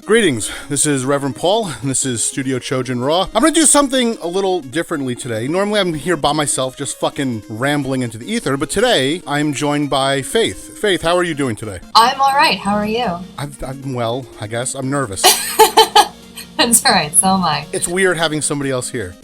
Greetings, this is Reverend Paul, and this is Studio Chojin Raw. I'm gonna do something a little differently today. Normally I'm here by myself, just fucking rambling into the ether, but today I'm joined by Faith. Faith, how are you doing today? I'm alright, how are you? I'm well, I guess. I'm nervous. That's alright, so am I. It's weird having somebody else here.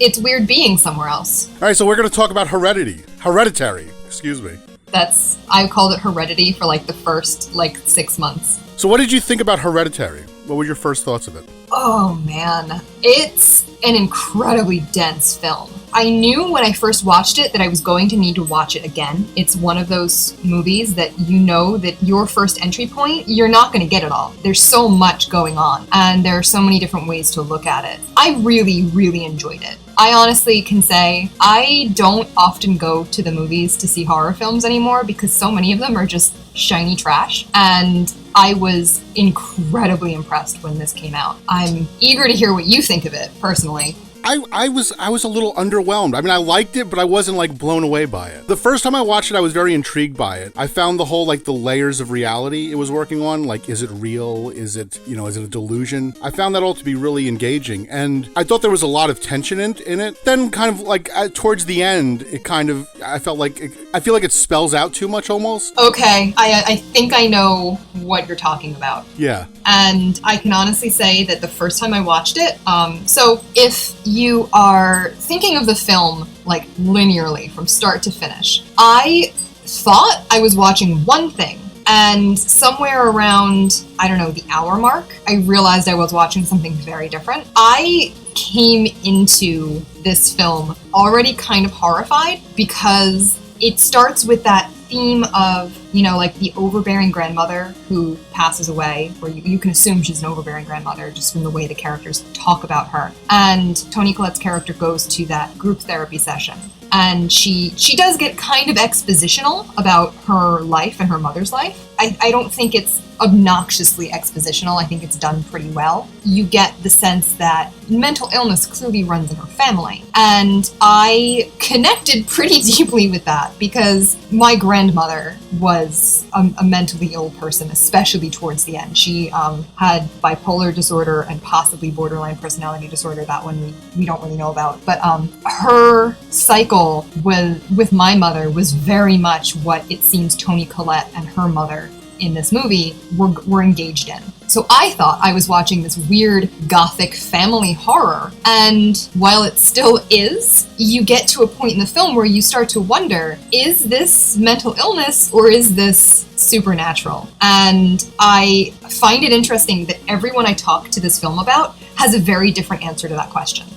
It's weird being somewhere else. Alright, so we're gonna talk about Hereditary, excuse me. I called it Heredity for the first 6 months. So what did you think about Hereditary? What were your first thoughts of it? Oh man, it's an incredibly dense film. I knew when I first watched it that I was going to need to watch it again. It's one of those movies that you know that your first entry point, you're not going to get it all. There's so much going on, and there are so many different ways to look at it. I really, really enjoyed it. I honestly can say I don't often go to the movies to see horror films anymore because so many of them are just shiny trash, and I was incredibly impressed when this came out. I'm eager to hear what you think of it, personally. I was a little underwhelmed. I mean, I liked it, but I wasn't blown away by it. The first time I watched it, I was very intrigued by it. I found the whole the layers of reality it was working on. Is it real? Is it is it a delusion? I found that all to be really engaging, and I thought there was a lot of tension in it. Then kind of towards the end, I feel like it spells out too much almost. Okay, I think I know what you're talking about. Yeah. And I can honestly say that the first time I watched it, so if you are thinking of the film linearly from start to finish, I thought I was watching one thing, and somewhere around, I don't know, the hour mark, I realized I was watching something very different. I came into this film already kind of horrified because it starts with that theme of, the overbearing grandmother who passes away, or you can assume she's an overbearing grandmother just from the way the characters talk about her. And Toni Collette's character goes to that group therapy session. And she does get kind of expositional about her life and her mother's life. I don't think it's obnoxiously expositional. I think it's done pretty well. You get the sense that mental illness clearly runs in her family. And I connected pretty deeply with that because my grandmother was a mentally ill person, especially towards the end. She had bipolar disorder and possibly borderline personality disorder. That one we don't really know about. But her cycle with my mother was very much what it seems Toni Collette and her mother in this movie were engaged in. So I thought I was watching this weird gothic family horror, and while it still is, you get to a point in the film where you start to wonder, is this mental illness or is this supernatural? And I find it interesting that everyone I talk to this film about has a very different answer to that question.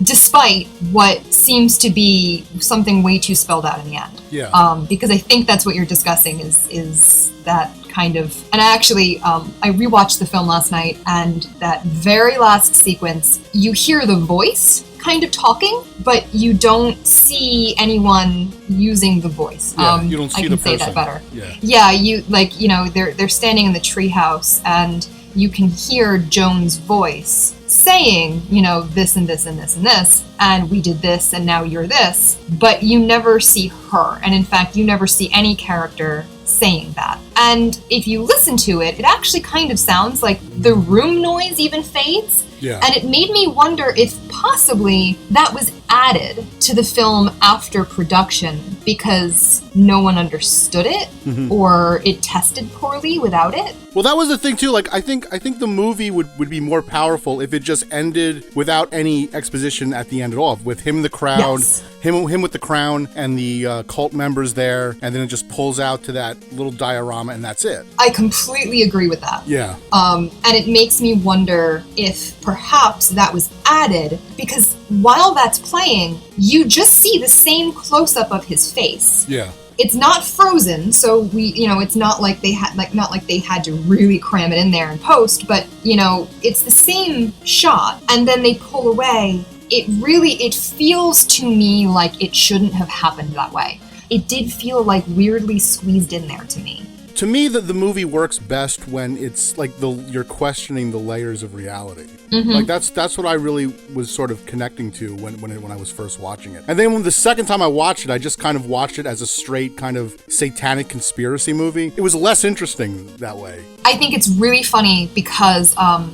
Despite what seems to be something way too spelled out in the end. Yeah. Because I think that's what you're discussing is that kind of, and I rewatched the film last night, and that very last sequence, you hear the voice kind of talking, but you don't see anyone using the voice. Yeah, you don't see the person. I can say that better. Yeah. They're standing in the treehouse, and you can hear Joan's voice saying, this and this and this and this, and we did this and now you're this, but you never see her. And in fact, you never see any character saying that. And if you listen to it, it actually kind of sounds like the room noise even fades. Yeah. And it made me wonder if possibly that was added to the film after production because no one understood it, or it tested poorly without it. Well, that was the thing too. I think the movie would be more powerful if it just ended without any exposition at the end at all, with him in the crowd, Yes. him with the crown and the cult members there, and then it just pulls out to that little diorama, and that's it. I completely agree with that. Yeah. And it makes me wonder if perhaps that was added because while that's playing, you just see the same close-up of his face. Yeah. It's not frozen, so it's not like they had to really cram it in there in post, but it's the same shot, and then they pull away. It feels to me like it shouldn't have happened that way. It did feel weirdly squeezed in there to me. To me, the movie works best when it's like you're questioning the layers of reality. Like that's what I really was sort of connecting to when I was first watching it. And then when the second time I watched it, I just kind of watched it as a straight kind of satanic conspiracy movie. It was less interesting that way. I think it's really funny because I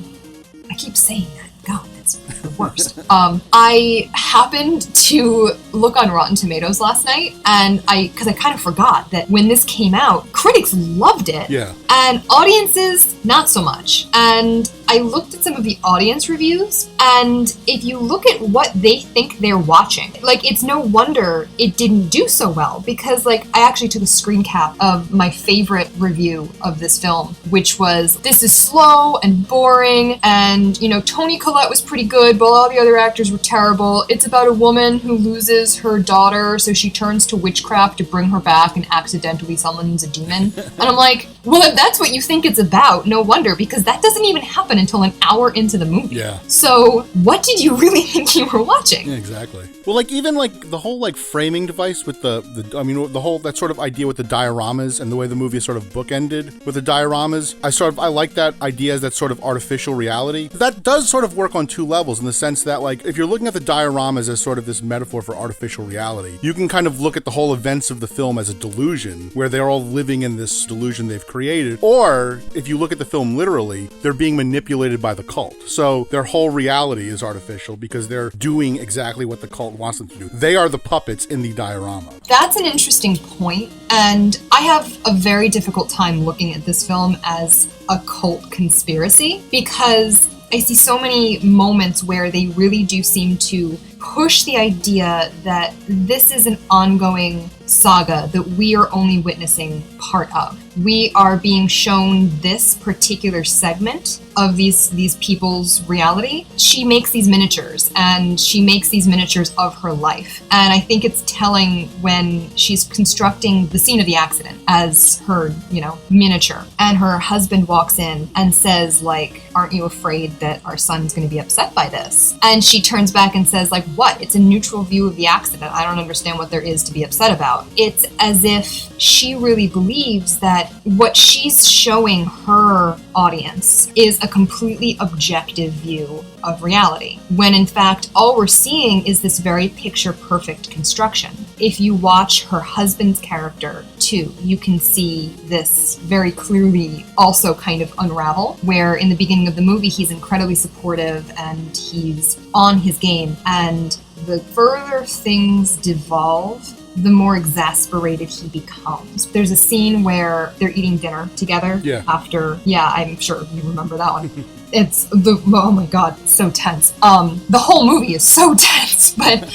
keep saying that. God, that's the worst. I happened to look on Rotten Tomatoes last night, and because I kind of forgot that when this came out, critics loved it. Yeah. And audiences, not so much. And I looked at some of the audience reviews, and if you look at what they think they're watching, like, it's no wonder it didn't do so well, because, like, I actually took a screen cap of my favorite review of this film, which was, this is slow and boring, and, you know, Toni Collette was pretty good, but all the other actors were terrible. It's about a woman who loses her daughter, so she turns to witchcraft to bring her back and accidentally summons a demon. And I'm like, well, if that's what you think it's about, no wonder, because that doesn't even happen until an hour into the movie. Yeah. So what did you really think you were watching? Yeah, exactly. Well, like, even like the whole like framing device with the whole that sort of idea with the dioramas and the way the movie is sort of bookended with the dioramas. I like that idea as that sort of artificial reality. That does sort of work on two levels, in the sense that, like, if you're looking at the dioramas as sort of this metaphor for artificial reality, you can kind of look at the whole events of the film as a delusion, where they're all living in this delusion they've created. Or if you look at the film literally, they're being manipulated by the cult. So their whole reality is artificial because they're doing exactly what the cult wants them to do. They are the puppets in the diorama. That's an interesting point, and I have a very difficult time looking at this film as a cult conspiracy, because I see so many moments where they really do seem to push the idea that this is an ongoing saga that we are only witnessing part of. We are being shown this particular segment of these people's reality. She makes these miniatures, and she makes these miniatures of her life. And I think it's telling when she's constructing the scene of the accident as her, you know, miniature. And her husband walks in and says, like, aren't you afraid that our son's going to be upset by this? And she turns back and says, like, what? It's a neutral view of the accident. I don't understand what there is to be upset about. It's as if she really believes that what she's showing her audience is a completely objective view of reality, when in fact all we're seeing is this very picture-perfect construction. If you watch her husband's character too, you can see this very clearly also kind of unravel, where in the beginning of the movie he's incredibly supportive and he's on his game, and the further things devolve, the more exasperated he becomes. There's a scene where they're eating dinner together after, I'm sure you remember that one. Oh my God, it's so tense. The whole movie is so tense, but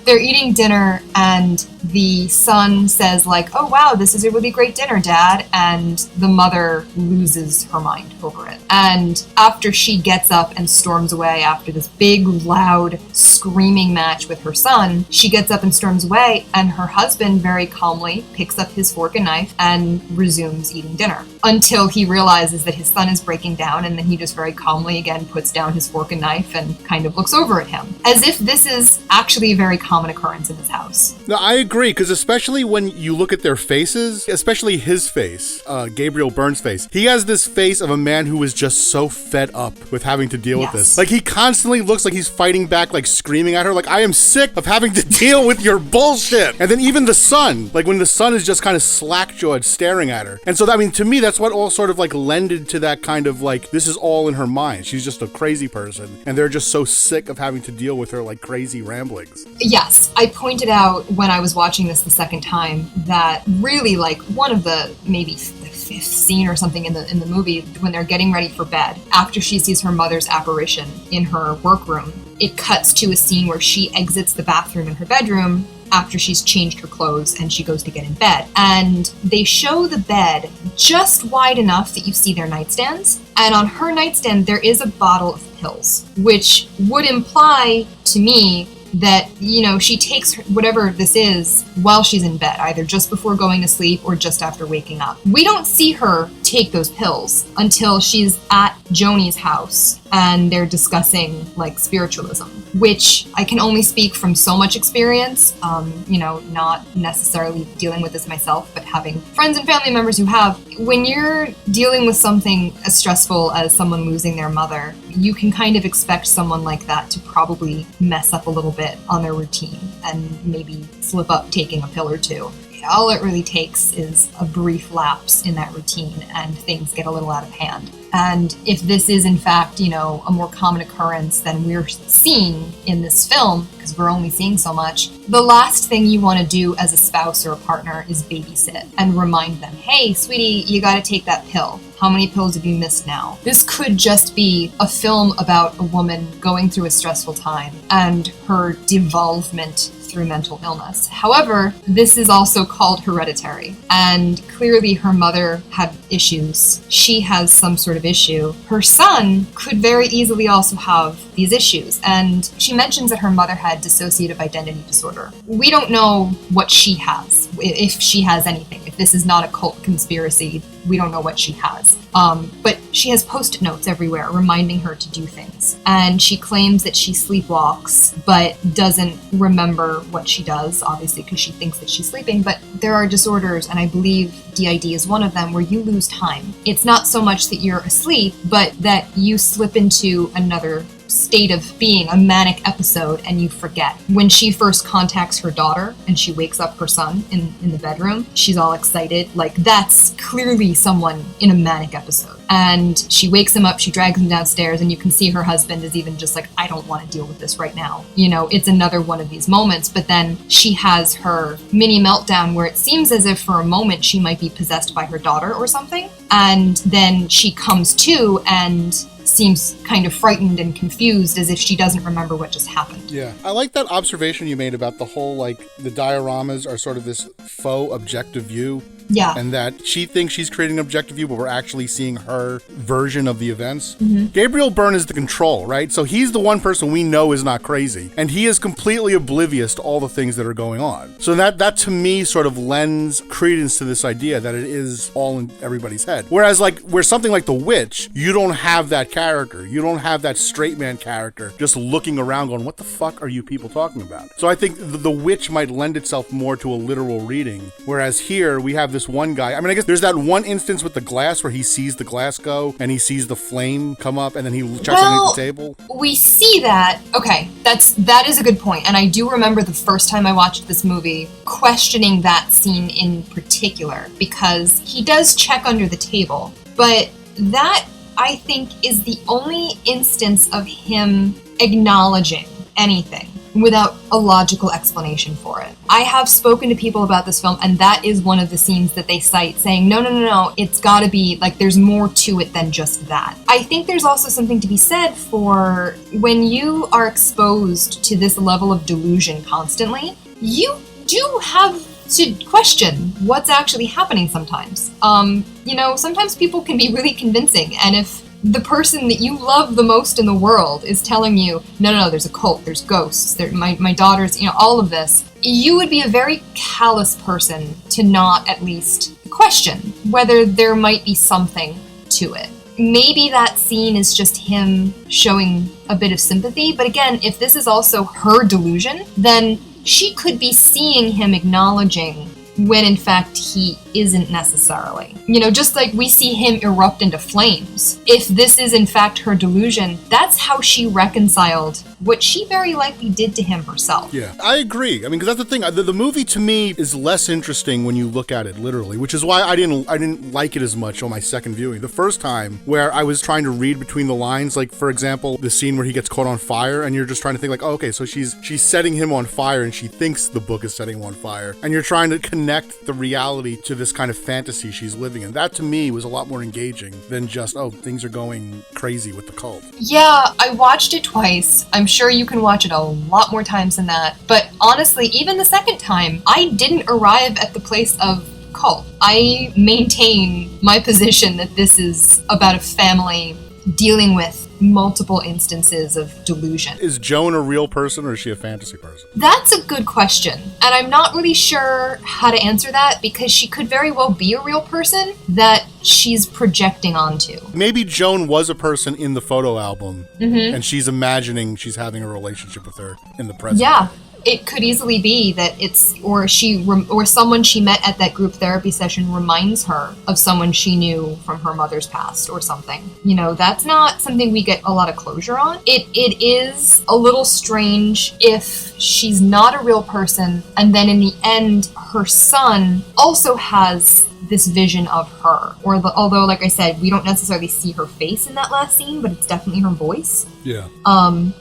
they're eating dinner and the son says, like, oh wow, this is a really great dinner, Dad, and the mother loses her mind over it. And after she gets up and storms away after this big, loud, screaming match with her son, she gets up and storms away, and her husband very calmly picks up his fork and knife and resumes eating dinner, until he realizes that his son is breaking down, and then he just very calmly again puts down his fork and knife and kind of looks over at him, as if this is actually a very common occurrence in his house. No, I agree, because especially when you look at their faces, especially his face, Gabriel Byrne's face, he has this face of a man who is just so fed up with having to deal with this. Like, he constantly looks like he's fighting back, like screaming at her, like, I am sick of having to deal with your bullshit. And then even the son, like when the son is just kind of slack-jawed staring at her. And so, I mean, to me, that's what all sort of like lended to that kind of like, this is all in her mind. She's just a crazy person, and they're just so sick of having to deal with her like crazy ramblings. Yes, I pointed out when I was watching this the second time that really, like, one of the maybe the fifth scene or something in the movie, when they're getting ready for bed, after she sees her mother's apparition in her workroom, it cuts to a scene where she exits the bathroom in her bedroom after she's changed her clothes and she goes to get in bed. And they show the bed just wide enough that you see their nightstands. And on her nightstand, there is a bottle of pills, which would imply to me that, you know, she takes whatever this is while she's in bed, either just before going to sleep or just after waking up. We don't see her take those pills until she's at Joni's house and they're discussing, like, spiritualism. which I can only speak from so much experience, not necessarily dealing with this myself, but having friends and family members who have. When you're dealing with something as stressful as someone losing their mother, you can kind of expect someone like that to probably mess up a little bit on their routine and maybe slip up taking a pill or two. All it really takes is a brief lapse in that routine and things get a little out of hand. And if this is in fact, a more common occurrence than we're seeing in this film, because we're only seeing so much, the last thing you want to do as a spouse or a partner is babysit and remind them, hey, sweetie, you got to take that pill. How many pills have you missed now? This could just be a film about a woman going through a stressful time and her devolvement through mental illness. However, this is also called Hereditary, and clearly her mother had issues. She has some sort of issue. Her son could very easily also have these issues, and she mentions that her mother had dissociative identity disorder. We don't know what she has, if she has anything. If this is not a cult conspiracy, we don't know what she has. But she has post-it notes everywhere reminding her to do things. And she claims that she sleepwalks, but doesn't remember what she does, obviously, because she thinks that she's sleeping. But there are disorders, and I believe DID is one of them, where you lose time. It's not so much that you're asleep, but that you slip into another state of being, a manic episode, and you forget. When she first contacts her daughter and she wakes up her son in the bedroom, she's all excited. Like, that's clearly someone in a manic episode. And she wakes him up, she drags him downstairs, and you can see her husband is even just like, I don't want to deal with this right now. It's another one of these moments, but then she has her mini meltdown where it seems as if for a moment she might be possessed by her daughter or something. And then she comes to and seems kind of frightened and confused, as if she doesn't remember what just happened. Yeah. I like that observation you made about the whole, the dioramas are sort of this faux objective view. Yeah. And that she thinks she's creating an objective view, but we're actually seeing her version of the events. Mm-hmm. Gabriel Byrne is the control, right? So he's the one person we know is not crazy. And he is completely oblivious to all the things that are going on. So that to me sort of lends credence to this idea that it is all in everybody's head. Whereas where something like The Witch, you don't have that character. You don't have that straight man character just looking around going, what the fuck are you people talking about? So I think The Witch might lend itself more to a literal reading. Whereas here we have this one guy. I mean, I guess there's that one instance with the glass where he sees the glass go and he sees the flame come up and then he checks underneath the table. We see that. Okay, that is a good point. And I do remember the first time I watched this movie questioning that scene in particular, because he does check under the table. But that, I think, is the only instance of him acknowledging anything without a logical explanation for it. I have spoken to people about this film, and that is one of the scenes that they cite, saying, no, it's gotta be, there's more to it than just that. I think there's also something to be said for when you are exposed to this level of delusion constantly, you do have to question what's actually happening sometimes. Sometimes people can be really convincing, and if the person that you love the most in the world is telling you, no, there's a cult, there's ghosts, my daughter's, all of this, you would be a very callous person to not at least question whether there might be something to it. Maybe that scene is just him showing a bit of sympathy, but again, if this is also her delusion, then she could be seeing him acknowledging when in fact he isn't necessarily. Just like we see him erupt into flames. If this is in fact her delusion, that's how she reconciled what she very likely did to him herself. Yeah, I agree. I mean, because that's the thing. The movie to me is less interesting when you look at it literally, which is why I didn't like it as much on my second viewing. The first time where I was trying to read between the lines, for example, the scene where he gets caught on fire and you're just trying to think oh, okay, so she's setting him on fire and she thinks the book is setting him on fire. And you're trying to connect the reality to this kind of fantasy she's living in. That to me was a lot more engaging than just, things are going crazy with the cult. Yeah, I watched it twice. I'm sure you can watch it a lot more times than that. But honestly, even the second time, I didn't arrive at the place of cult. I maintain my position that this is about a family dealing with multiple instances of delusion. Is Joan a real person or is she a fantasy person? That's a good question. And I'm not really sure how to answer that because she could very well be a real person that she's projecting onto. Maybe Joan was a person in the photo album Mm-hmm. and she's imagining she's having a relationship with her in the present. Yeah. It could easily be that it's, or someone she met at that group therapy session reminds her of someone she knew from her mother's past or something. You know, that's not something we get a lot of closure on. It is a little strange if she's not a real person and then in the end her son also has this vision of her. Although, like I said, we don't necessarily see her face in that last scene, but it's definitely her voice. Yeah.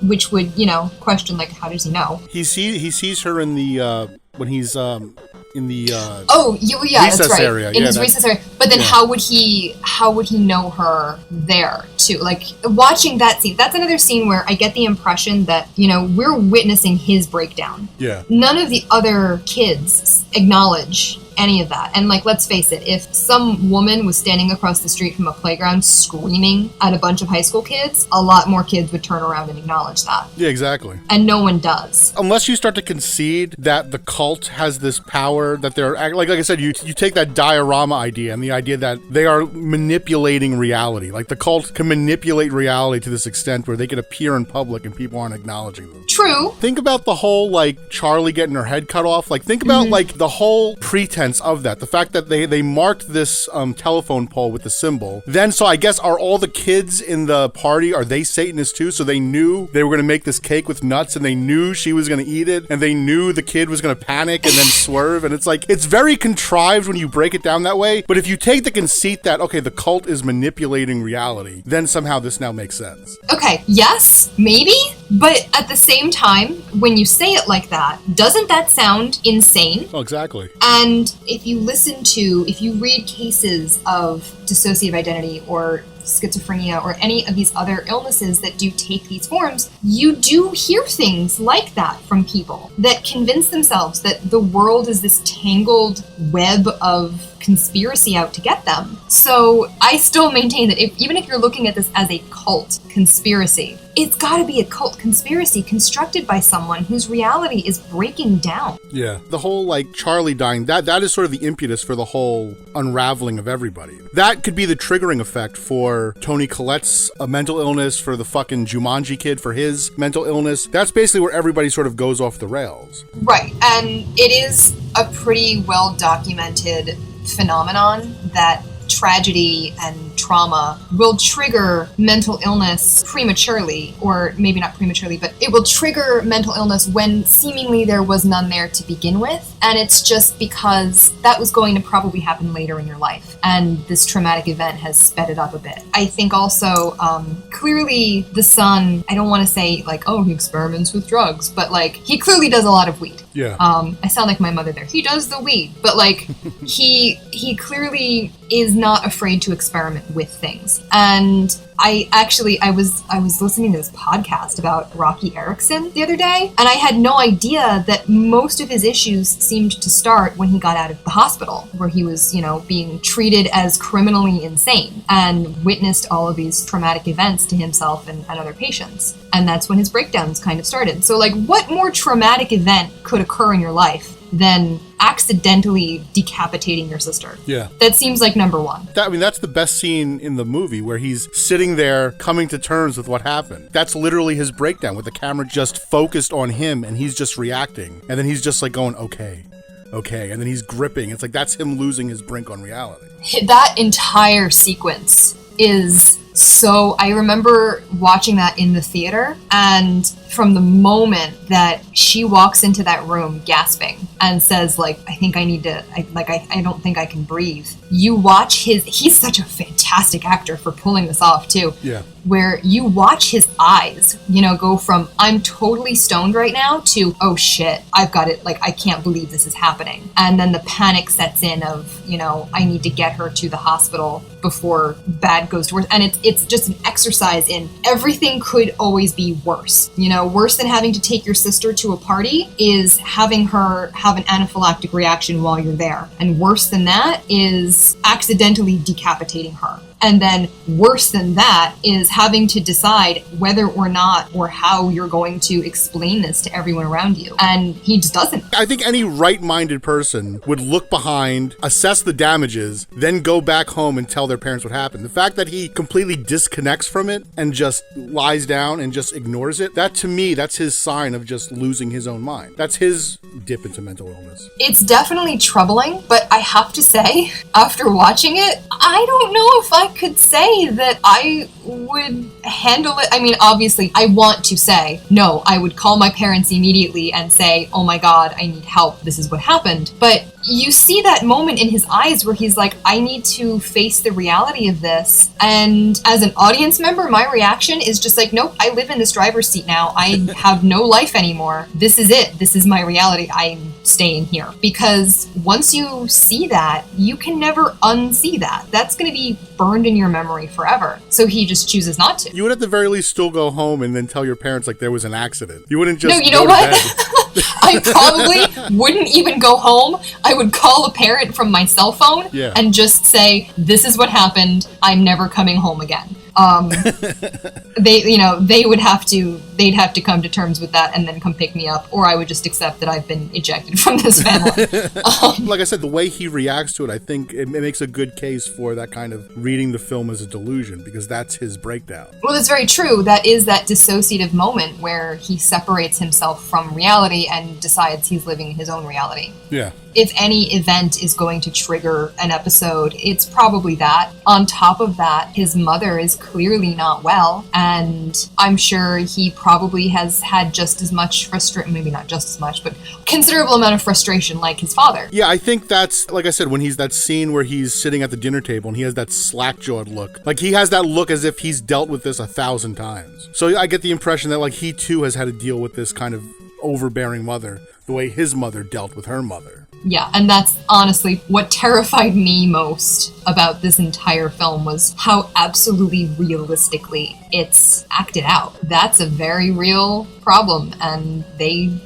Which would, question, like, how does he know? He sees her in the, when he's, in the, recess that's right. Area. In his recess area. But then how would he know her there, too? Like, watching that scene, that's another scene where I get the impression that, we're witnessing his breakdown. Yeah. None of the other kids acknowledge any of that. And, like, let's face it, if some woman was standing across the street from a playground screaming at a bunch of high school kids, a lot more kids would turn around and acknowledge that. Yeah, exactly. And no one does. Unless you start to concede that the cult has this power, that they're, like I said, you take that diorama idea and the idea that they are manipulating reality. Like, the cult can manipulate reality to this extent where they can appear in public and people aren't acknowledging them. True. Think about the whole, like, Charlie getting her head cut off. Like, think about, like, the whole pretense of that. The fact that they marked this telephone pole with the symbol. Then, so I guess, are all the kids in the party, are they Satanists too? So they knew they were going to make this cake with nuts and they knew she was going to eat it and they knew the kid was going to panic and then swerve. And it's like, it's very contrived when you break it down that way. But if you take the conceit that, okay, the cult is manipulating reality, then somehow this now makes sense. Okay, yes, maybe. But at the same time, when you say it like that, doesn't that sound insane? Oh, exactly. And if you read cases of dissociative identity or schizophrenia or any of these other illnesses that do take these forms, you do hear things like that from people that convince themselves that the world is this tangled web of conspiracy out to get them. So I still maintain that even if you're looking at this as a cult conspiracy, it's got to be a cult conspiracy constructed by someone whose reality is breaking down. Yeah. The whole, like, Charlie dying, that is sort of the impetus for the whole unraveling of everybody. That could be the triggering effect for Tony Collette's mental illness, for the fucking Jumanji kid, for his mental illness. That's basically where everybody sort of goes off the rails. Right. And it is a pretty well documented phenomenon that tragedy and trauma will trigger mental illness prematurely, or maybe not prematurely, but it will trigger mental illness when seemingly there was none there to begin with. And it's just because that was going to probably happen later in your life. And this traumatic event has sped it up a bit. I think also, clearly the son, I don't want to say like, oh, he experiments with drugs, but like, he clearly does a lot of weed. Yeah. I sound like my mother there. He does the weed, but like, he clearly is not afraid to experiment with things. And I was listening to this podcast about Rocky Erickson the other day, and I had no idea that most of his issues seemed to start when he got out of the hospital, where he was, being treated as criminally insane and witnessed all of these traumatic events to himself and other patients. And that's when his breakdowns kind of started. So, like, what more traumatic event could occur in your life than accidentally decapitating your sister? Yeah. That seems like number one. That's the best scene in the movie, where he's sitting there coming to terms with what happened. That's literally his breakdown, with the camera just focused on him and he's just reacting. And then he's just like going, okay. And then he's gripping. It's like, that's him losing his brink on reality. That entire sequence is so... I remember watching that in the theater, and from the moment that she walks into that room gasping and says, like, I think I need to, I don't think I can breathe. You watch he's such a fantastic actor for pulling this off too. Yeah. Where you watch his eyes, go from, I'm totally stoned right now, to, oh shit, I've got it, like, I can't believe this is happening. And then the panic sets in of, I need to get her to the hospital before bad goes to worse. And it's just an exercise in everything could always be worse. Worse than having to take your sister to a party is having her have an anaphylactic reaction while you're there. And worse than that is accidentally decapitating her. And then worse than that is having to decide whether or not or how you're going to explain this to everyone around you. And he just doesn't. I think any right-minded person would look behind, assess the damages, then go back home and tell their parents what happened. The fact that he completely disconnects from it and just lies down and just ignores it, that to me, that's his sign of just losing his own mind. That's his dip into mental illness. It's definitely troubling, but I have to say, after watching it, I don't know if I could say that I would handle it. I mean, obviously, I want to say, no, I would call my parents immediately and say, oh my God, I need help. This is what happened. But you see that moment in his eyes where he's like, I need to face the reality of this. And as an audience member, my reaction is just like, nope, I live in this driver's seat now. I have no life anymore. This is it. This is my reality. I'm staying here. Because once you see that, you can never unsee that. That's going to be burned in your memory forever. So he just chooses not to. You would at the very least still go home and then tell your parents like there was an accident. You wouldn't just No, you know what? I probably wouldn't even go home. I would call a parent from my cell phone and just say, this is what happened. I'm never coming home again. They'd have to come to terms with that and then come pick me up, or I would just accept that I've been ejected from this family. Like I said, the way he reacts to it, I think it makes a good case for that kind of reading the film as a delusion, because that's his breakdown. Well, that's very true. That is that dissociative moment where he separates himself from reality and decides he's living his own reality. Yeah. If any event is going to trigger an episode, it's probably that. On top of that, his mother is clearly not well, and I'm sure he probably has had just as much frustration, maybe not just as much, but considerable amount of frustration like his father. Yeah, I think that's, like I said, when he's that scene where he's sitting at the dinner table and he has that slack-jawed look. Like, he has that look as if he's dealt with this 1,000 times. So I get the impression that, like, he too has had to deal with this kind of overbearing mother, the way his mother dealt with her mother. Yeah, and that's honestly what terrified me most about this entire film, was how absolutely realistically it's acted out. That's a very real problem, and they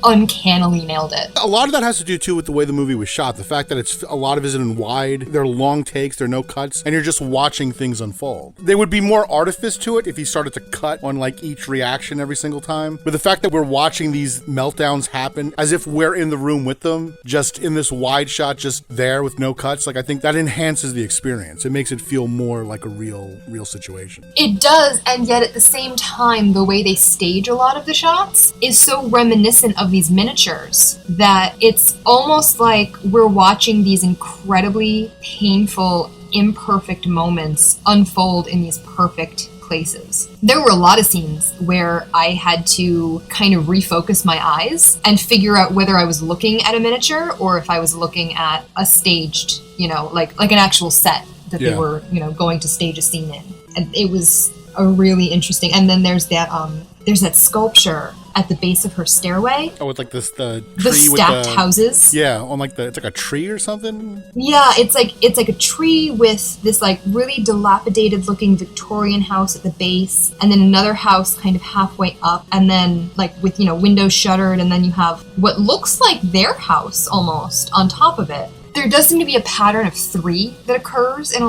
uncannily nailed it. A lot of that has to do too with the way the movie was shot. The fact that it's a lot of it is in wide, there are long takes, there are no cuts, and you're just watching things unfold. There would be more artifice to it if he started to cut on like each reaction every single time. But the fact that we're watching these meltdowns happen as if we're in the room with them, just in this wide shot, just there with no cuts, like I think that enhances the experience. It makes it feel more like a real situation. It does, and yet at the same time, the way they stage a lot of the shots is so reminiscent of these miniatures that it's almost like we're watching these incredibly painful, imperfect moments unfold in these perfect places. There were a lot of scenes where I had to kind of refocus my eyes and figure out whether I was looking at a miniature or if I was looking at a staged, like an actual set that they were, going to stage a scene in. And it was a really interesting. And then there's that sculpture at the base of her stairway. Oh, it's like the tree the stacked with the houses. Yeah, on like it's like a tree or something. Yeah, it's like a tree with this like really dilapidated looking Victorian house at the base, and then another house kind of halfway up, and then like with windows shuttered, and then you have what looks like their house almost on top of it. There does seem to be a pattern of 3 that occurs in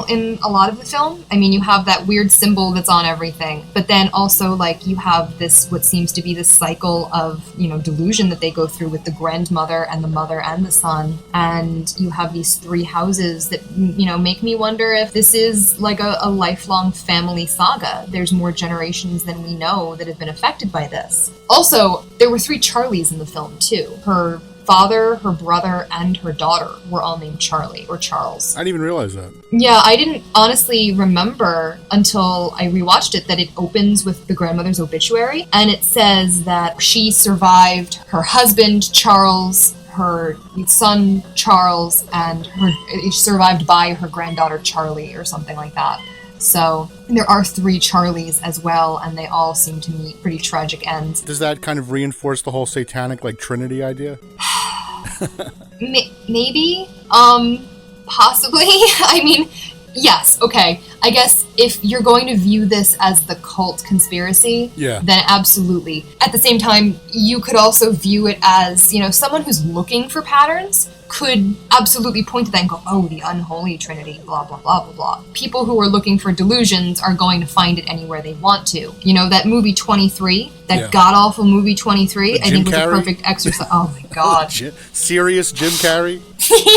a lot of the film. I mean, you have that weird symbol that's on everything, but then also like you have this, what seems to be this cycle of, delusion that they go through with the grandmother and the mother and the son. And you have these 3 houses that, make me wonder if this is like a lifelong family saga. There's more generations than we know that have been affected by this. Also, there were 3 Charlies in the film too. Her father, her brother, and her daughter were all named Charlie or Charles. I didn't even realize that. Yeah, I didn't honestly remember until I rewatched it that it opens with the grandmother's obituary, and it says that she survived her husband, Charles, her son, Charles, and survived by her granddaughter, Charlie, or something like that. So there are 3 Charlies as well, and they all seem to meet pretty tragic ends. Does that kind of reinforce the whole satanic, Trinity idea? Maybe. Possibly. I mean, yes, okay. I guess if you're going to view this as the cult conspiracy, then absolutely. At the same time, you could also view it as, someone who's looking for patterns could absolutely point to that and go, oh, the unholy trinity, blah, blah, blah, blah, blah. People who are looking for delusions are going to find it anywhere they want to. You know, that movie 23, that god-awful movie 23, I think was a perfect exercise. Oh my god. Serious Jim Carrey?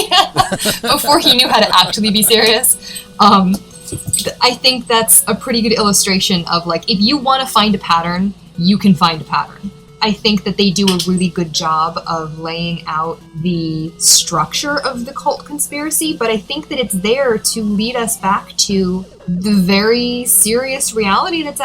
Yeah, before he knew how to actually be serious. I think that's a pretty good illustration of, like, if you want to find a pattern, you can find a pattern. I think that they do a really good job of laying out the structure of the cult conspiracy, but I think that it's there to lead us back to the very serious reality that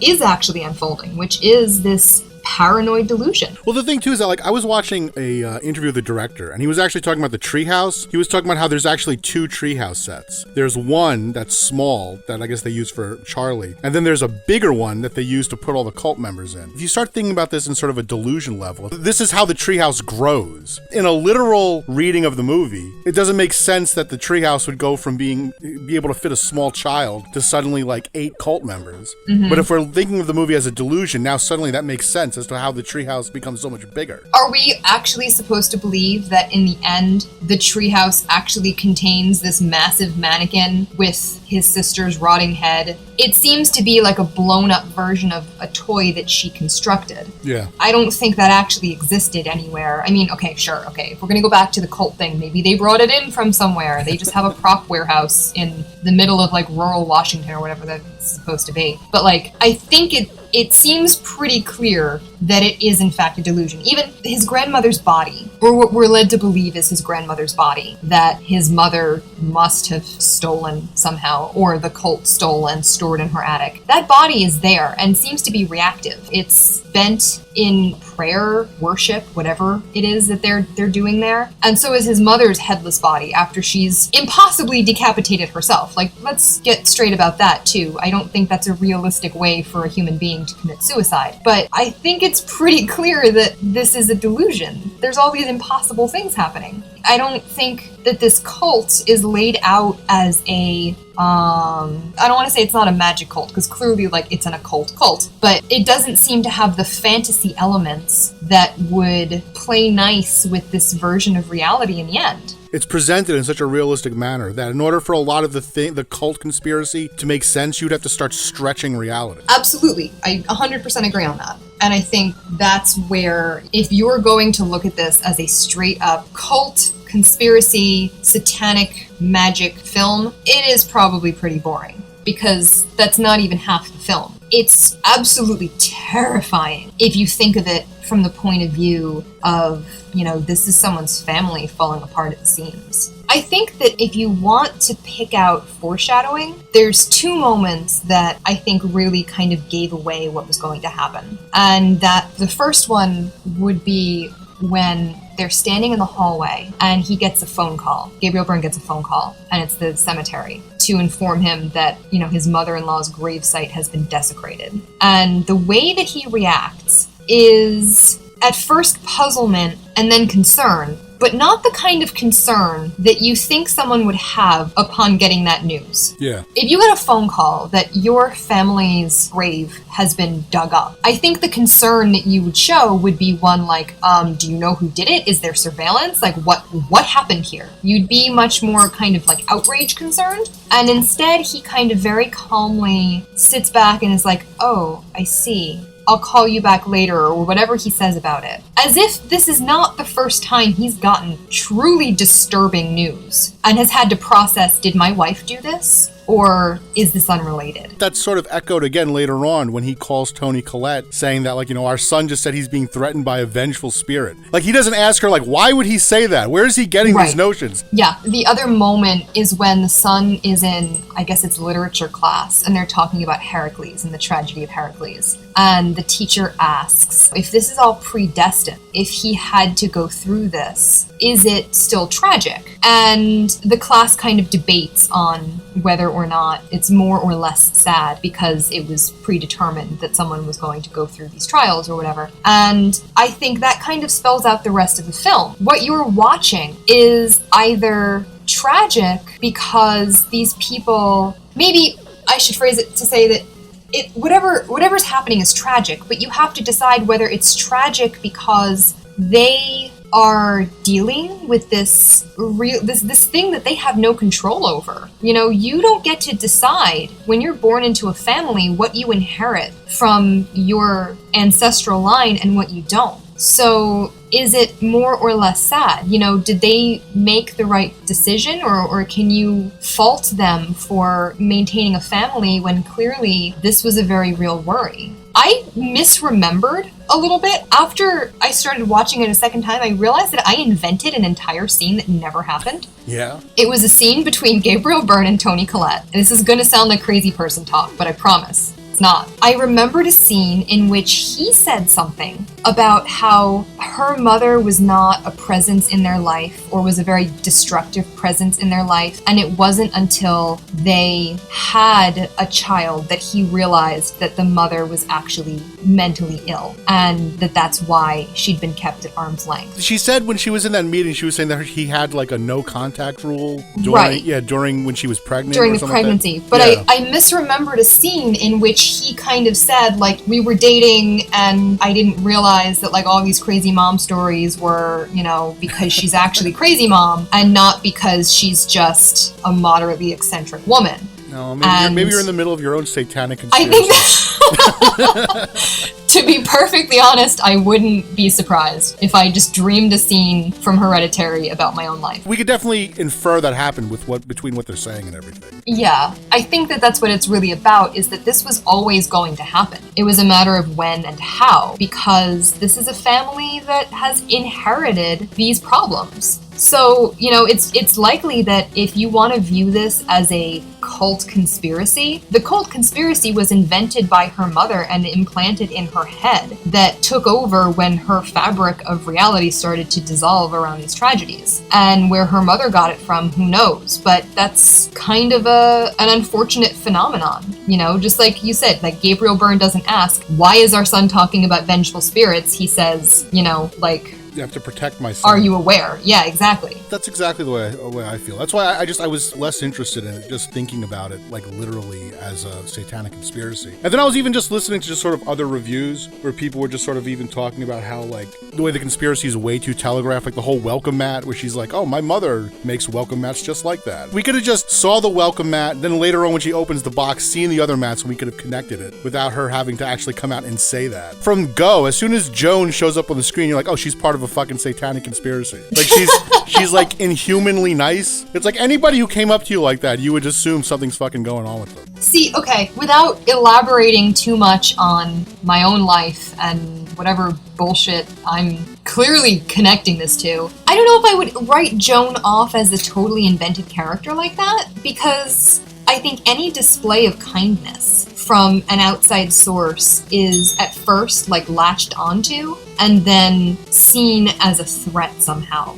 is actually unfolding, which is this paranoid delusion. Well, the thing too is that, like, I was watching a interview with the director, and he was actually talking about the treehouse. He was talking about how there's actually 2 treehouse sets. There's one that's small that I guess they use for Charlie, and then there's a bigger one that they use to put all the cult members in. If you start thinking about this in sort of a delusion level, this is how the treehouse grows. In a literal reading of the movie, it doesn't make sense that the treehouse would go from be able to fit a small child to suddenly like 8 cult members. Mm-hmm. But if we're thinking of the movie as a delusion, now suddenly that makes sense as to how the treehouse becomes so much bigger. Are we actually supposed to believe that in the end, the treehouse actually contains this massive mannequin with his sister's rotting head? It seems to be like a blown up version of a toy that she constructed. Yeah. I don't think that actually existed anywhere. I mean, okay, sure, okay. If we're going to go back to the cult thing, maybe they brought it in from somewhere. They just have a prop warehouse in the middle of like rural Washington or whatever that's supposed to be. But like, I think it seems pretty clear that it is in fact a delusion. Even his grandmother's body, or what we're led to believe is his grandmother's body, that his mother must have stolen somehow, or the cult stole and stored in her attic. That body is there and seems to be reactive. It's bent in prayer, worship, whatever it is that they're doing there. And so is his mother's headless body after she's impossibly decapitated herself. Like, let's get straight about that too. I don't think that's a realistic way for a human being to commit suicide. But I think it's pretty clear that this is a delusion. There's all these impossible things happening. I don't think that this cult is laid out as a, I don't want to say it's not a magic cult, because clearly, like, it's an occult cult, but it doesn't seem to have the fantasy elements that would play nice with this version of reality in the end. It's presented in such a realistic manner that in order for a lot of the cult conspiracy to make sense, you'd have to start stretching reality. Absolutely. I 100% agree on that. And I think that's where, if you're going to look at this as a straight up cult, conspiracy, satanic magic film, it is probably pretty boring, because that's not even half the film. It's absolutely terrifying if you think of it from the point of view of, you know, this is someone's family falling apart at the seams. I think that if you want to pick out foreshadowing, there's 2 moments that I think really kind of gave away what was going to happen. And that the first one would be when they're standing in the hallway and he gets a phone call. Gabriel Byrne gets a phone call, and it's the cemetery, to inform him that, you know, his mother-in-law's gravesite has been desecrated. And the way that he reacts is at first puzzlement and then concern, but not the kind of concern that you think someone would have upon getting that news. Yeah. If you get a phone call that your family's grave has been dug up, I think the concern that you would show would be one like, do you know who did it? Is there surveillance? Like, what happened here? You'd be much more kind of like outrage concerned. And instead, he kind of very calmly sits back and is like, oh, I see. I'll call you back later, or whatever he says about it. As if this is not the first time he's gotten truly disturbing news and has had to process, did my wife do this? Or is this unrelated? That's sort of echoed again later on when he calls Toni Collette, saying that, like, you know, our son just said he's being threatened by a vengeful spirit. Like, he doesn't ask her, like, why would he say that? Where is he getting these notions? Yeah. The other moment is when the son is in, I guess it's literature class, and they're talking about Heracles and the tragedy of Heracles. And the teacher asks, if this is all predestined, if he had to go through this, is it still tragic? And the class kind of debates on whether or not it's more or less sad because it was predetermined that someone was going to go through these trials or whatever. And I think that kind of spells out the rest of the film. What you're watching is either tragic because these people, maybe I should phrase it to say that whatever's happening is tragic, but you have to decide whether it's tragic because they are dealing with this thing that they have no control over. You know, you don't get to decide when you're born into a family what you inherit from your ancestral line and what you don't. So is it more or less sad? You know, did they make the right decision, or can you fault them for maintaining a family when clearly this was a very real worry? I misremembered a little bit. After I started watching it a second time, I realized that I invented an entire scene that never happened. Yeah. It was a scene between Gabriel Byrne and Toni Collette. And this is going to sound like crazy person talk, but I promise. It's not. I remembered a scene in which he said something about how her mother was not a presence in their life, or was a very destructive presence in their life, and it wasn't until they had a child that he realized that the mother was actually mentally ill, and that's why she'd been kept at arm's length. She said when she was in that meeting, she was saying that he had like a no contact rule during, right. Yeah, during when she was pregnant. During or the pregnancy. Like but yeah. I misremembered a scene in which he kind of said, like, we were dating and I didn't realize that like all these crazy mom stories were, you know, because she's actually crazy mom and not because she's just a moderately eccentric woman. No, maybe you're in the middle of your own satanic conspiracy. I think that, to be perfectly honest, I wouldn't be surprised if I just dreamed a scene from Hereditary about my own life. We could definitely infer that happened with between what they're saying and everything. Yeah, I think that that's what it's really about, is that this was always going to happen. It was a matter of when and how, because this is a family that has inherited these problems. So, you know, it's likely that if you want to view this as a cult conspiracy, the cult conspiracy was invented by her mother and implanted in her head that took over when her fabric of reality started to dissolve around these tragedies. And where her mother got it from, who knows? But that's kind of an unfortunate phenomenon, you know, just like you said, like Gabriel Byrne doesn't ask, why is our son talking about vengeful spirits? He says, you know, like, you have to protect my son. Are you aware? Yeah, exactly. That's exactly the way I feel. That's why I was less interested in it, just thinking about it like literally as a satanic conspiracy. And then I was even just listening to just sort of other reviews where people were just sort of even talking about how like the way the conspiracy is way too telegraphed, like the whole welcome mat where she's like, oh, my mother makes welcome mats just like that. We could have just saw the welcome mat, then later on when she opens the box, seeing the other mats, and we could have connected it without her having to actually come out and say that. From go, as soon as Joan shows up on the screen, you're like, oh, she's part of a fucking satanic conspiracy. Like she's like inhumanly nice. It's like anybody who came up to you like that, you would assume something's fucking going on with them. See, okay, without elaborating too much on my own life and whatever bullshit I'm clearly connecting this to, I don't know if I would write Joan off as a totally invented character like that, because I think any display of kindness from an outside source is at first like latched onto and then seen as a threat somehow.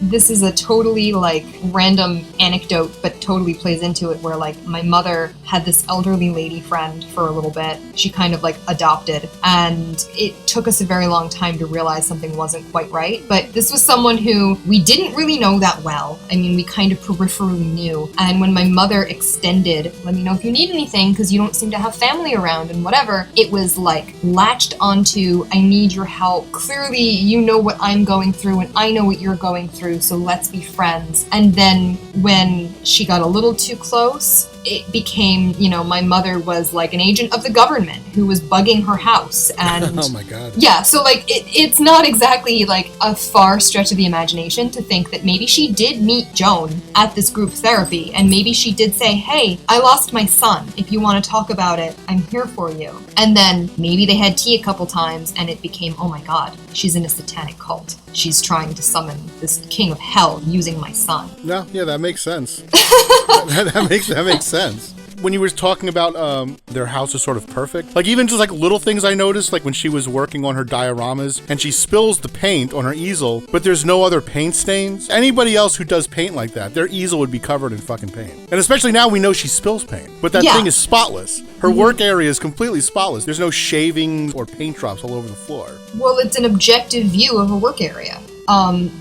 This is a totally like random anecdote, but totally plays into it, where like my mother had this elderly lady friend for a little bit. She kind of like adopted, and it took us a very long time to realize something wasn't quite right. But this was someone who we didn't really know that well. I mean, we kind of peripherally knew. And when my mother extended, let me know if you need anything because you don't seem to have family around and whatever, it was like latched onto, I need your help. Clearly, you know what I'm going through and I know what you're going through, so let's be friends. And then when she got a little too close, it became, you know, my mother was like an agent of the government who was bugging her house. And oh my god. Yeah, so like it's not exactly like a far stretch of the imagination to think that maybe she did meet Joan at this group therapy, and maybe she did say, hey, I lost my son. If you want to talk about it, I'm here for you. And then maybe they had tea a couple times and it became, oh my god, she's in a satanic cult. She's trying to summon this king of hell using my son. No, yeah, that makes sense. that makes sense. When you were talking about their house is sort of perfect, like even just like little things I noticed, like when she was working on her dioramas and she spills the paint on her easel, but there's no other paint stains. Anybody else who does paint like that, their easel would be covered in fucking paint. And especially now we know she spills paint, but that thing is spotless. Her work area is completely spotless. There's no shavings or paint drops all over the floor. Well, it's an objective view of a work area.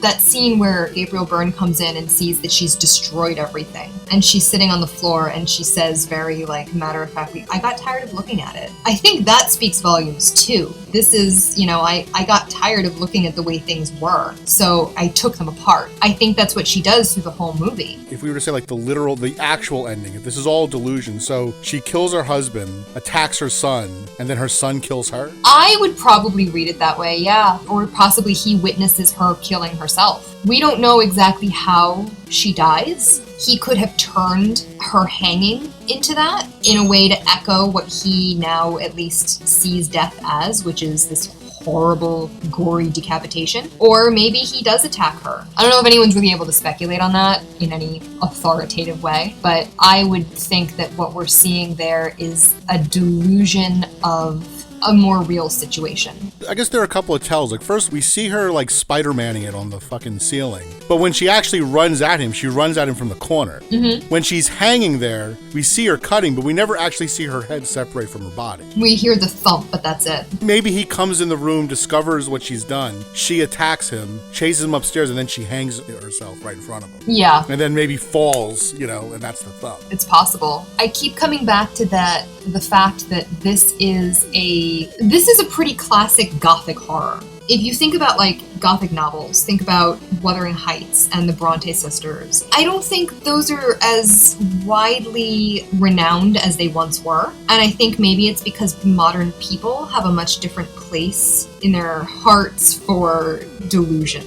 that scene where Gabriel Byrne comes in and sees that she's destroyed everything. And she's sitting on the floor and she says very, like, matter-of-factly, I got tired of looking at it. I think that speaks volumes, too. This is, you know, I got tired of looking at the way things were, so I took them apart. I think that's what she does through the whole movie. If we were to say, like, the actual ending, if this is all delusion, so she kills her husband, attacks her son, and then her son kills her? I would probably read it that way, yeah. Or possibly he witnesses her killing herself. We don't know exactly how she dies. He could have turned her hanging into that in a way to echo what he now at least sees death as, which is this horrible, gory decapitation. Or maybe he does attack her. I don't know if anyone's really able to speculate on that in any authoritative way, but I would think that what we're seeing there is a delusion of a more real situation. I guess there are a couple of tells. Like, first, we see her, like, Spider-Manning it on the fucking ceiling. But when she actually runs at him, she runs at him from the corner. Mm-hmm. When she's hanging there, we see her cutting, but we never actually see her head separate from her body. We hear the thump, but that's it. Maybe he comes in the room, discovers what she's done. She attacks him, chases him upstairs, and then she hangs herself right in front of him. Yeah. And then maybe falls, you know, and that's the thump. It's possible. I keep coming back to the fact that this is a pretty classic Gothic horror. If you think about, like, Gothic novels, think about Wuthering Heights and the Bronte sisters, I don't think those are as widely renowned as they once were. And I think maybe it's because modern people have a much different place in their hearts for delusion.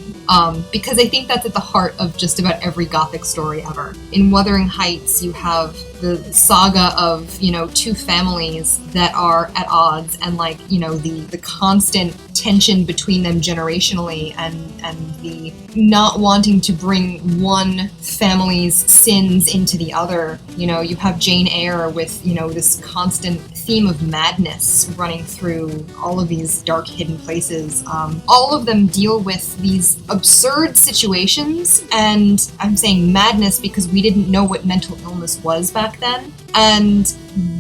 Because I think that's at the heart of just about every Gothic story ever. In Wuthering Heights, you have the saga of, you know, two families that are at odds, and, like, you know, the constant tension between them generationally, and the not wanting to bring one family's sins into the other. You know, you have Jane Eyre with, you know, this constant theme of madness running through all of these dark hidden places. All of them deal with these absurd situations, and I'm saying madness because we didn't know what mental illness was back then, and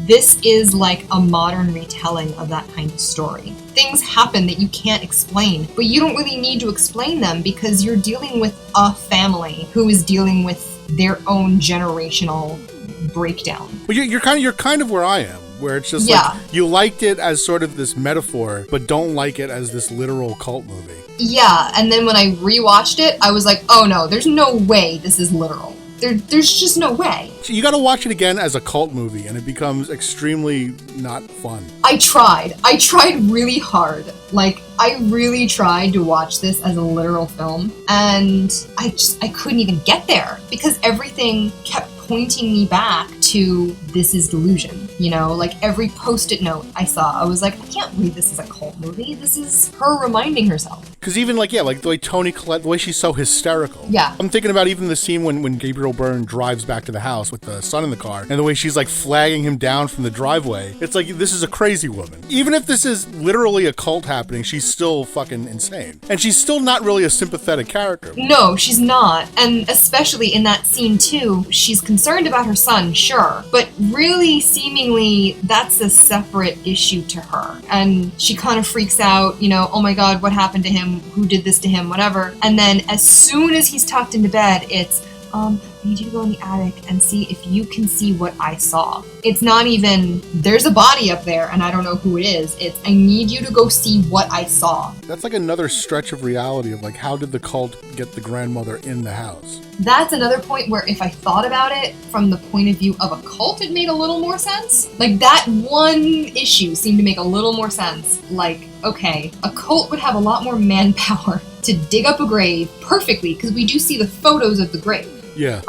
this is like a modern retelling of that kind of story. Things happen that you can't explain, but you don't really need to explain them because you're dealing with a family who is dealing with their own generational breakdown. Well, you're kind of where I am, where it's just like you liked it as sort of this metaphor, but don't like it as this literal cult movie. Yeah, and then when I rewatched it, I was like, oh no, there's no way this is literal. There's just no way. You gotta watch it again as a cult movie, and it becomes extremely not fun. I tried really hard. Like, I really tried to watch this as a literal film, and I couldn't even get there, because everything kept pointing me back to this is delusion. You know, like every post-it note I saw, I was like, I can't believe this is a cult movie. This is her reminding herself. Because even like the way Toni Collette, the way she's so hysterical. Yeah. I'm thinking about even the scene when Gabriel Byrne drives back to the house with the son in the car, and the way she's like flagging him down from the driveway. It's like, this is a crazy woman. Even if this is literally a cult happening, she's still fucking insane. And she's still not really a sympathetic character. No, she's not. And especially in that scene too, she's concerned about her son, sure, but really seemingly that's a separate issue to her. And she kind of freaks out, you know, oh my god, what happened to him? Who did this to him? Whatever. And then as soon as he's tucked into bed, it's, I need you to go in the attic and see if you can see what I saw. It's not even, there's a body up there and I don't know who it is. It's, I need you to go see what I saw. That's like another stretch of reality of like, how did the cult get the grandmother in the house? That's another point where if I thought about it from the point of view of a cult, it made a little more sense. Like, that one issue seemed to make a little more sense. Like, okay, a cult would have a lot more manpower to dig up a grave perfectly, because we do see the photos of the grave. Yeah.